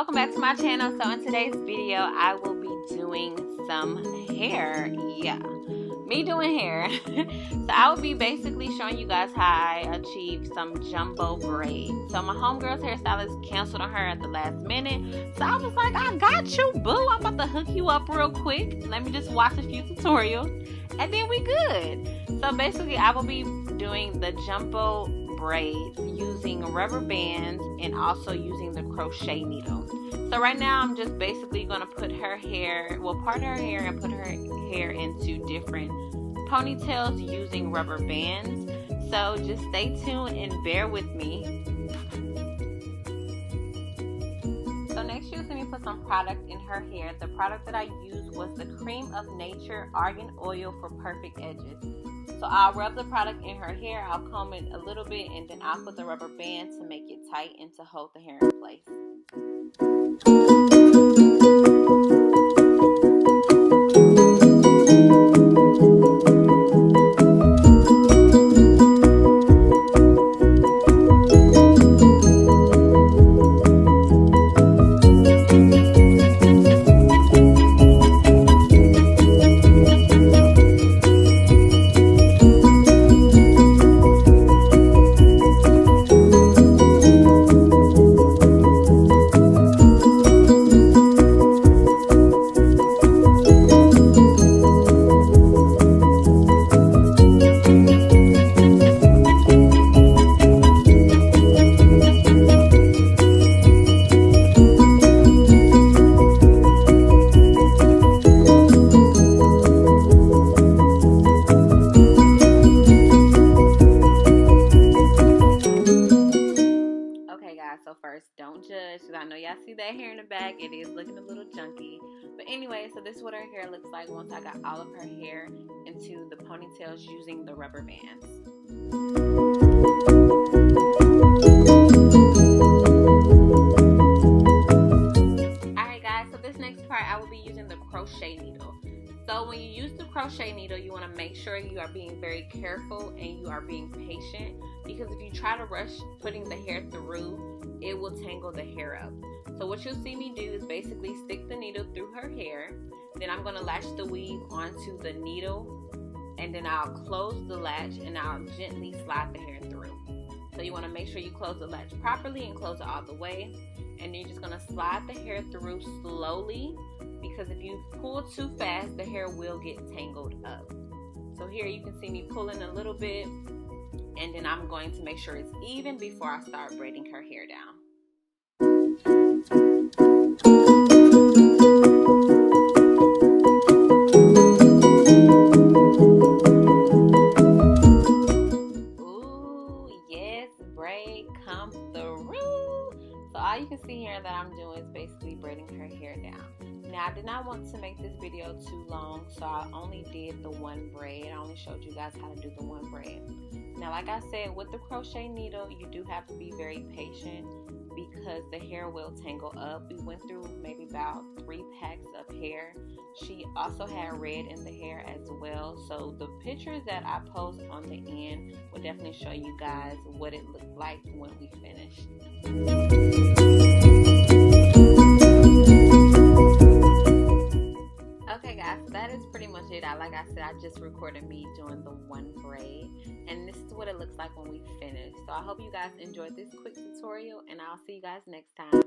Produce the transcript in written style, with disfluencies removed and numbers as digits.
welcome back to my channel. So in today's video I will be doing some hair. Yeah, me doing hair. So I will be basically showing you guys how I achieved some jumbo braids. So my homegirl's hairstylist canceled on her at the last minute, so I was like, I got you, boo. I'm about to hook you up real quick. Let me just watch a few tutorials and then we good. So basically I will be doing the jumbo braids using rubber bands and also using the crochet needle. So right now I'm just basically going to put her hair, well, part her hair and put her hair into different ponytails using rubber bands. So just stay tuned and bear with me. So next she was going to put some product in her hair. The product that I used was the Creme of Nature Argan Oil for perfect edges. So I'll rub the product in her hair, I'll comb it a little bit, and then I'll put the rubber band to make it tight and to hold the hair in place. So first, don't judge, because I know y'all see that hair in the back. It is looking a little junky. But anyway, so this is what her hair looks like once I got all of her hair into the ponytails using the rubber bands. Alright guys, so this next part I will be using the crochet needle. So when you use the crochet needle, you want to make sure you are being very careful and you are being patient, because if you try to rush putting the hair through, it will tangle the hair up. So what you'll see me do is basically stick the needle through her hair, then I'm going to latch the weave onto the needle, and then I'll close the latch and I'll gently slide the hair through. So you want to make sure you close the latch properly and close it all the way, and then you're just going to slide the hair through slowly, because if you pull too fast the hair will get tangled up. So here you can see me pulling a little bit, and then I'm going to make sure it's even before I start braiding her hair down. Ooh, yes, braid come through. So all you can see here that I'm doing is basically braiding her hair down. Now, I did not want to make this video too long, so I only did the one braid. I only showed you guys how to do the one braid. Now, like I said, with the crochet needle, you do have to be very patient because the hair will tangle up. We went through maybe about 3 packs of hair. She also had red in the hair as well. So the pictures that I post on the end will definitely show you guys what it looked like when we finished. Okay guys, so that is pretty much it. Like I said, I just recorded me doing the one braid, and this is what it looks like when we finish. So I hope you guys enjoyed this quick tutorial, and I'll see you guys next time.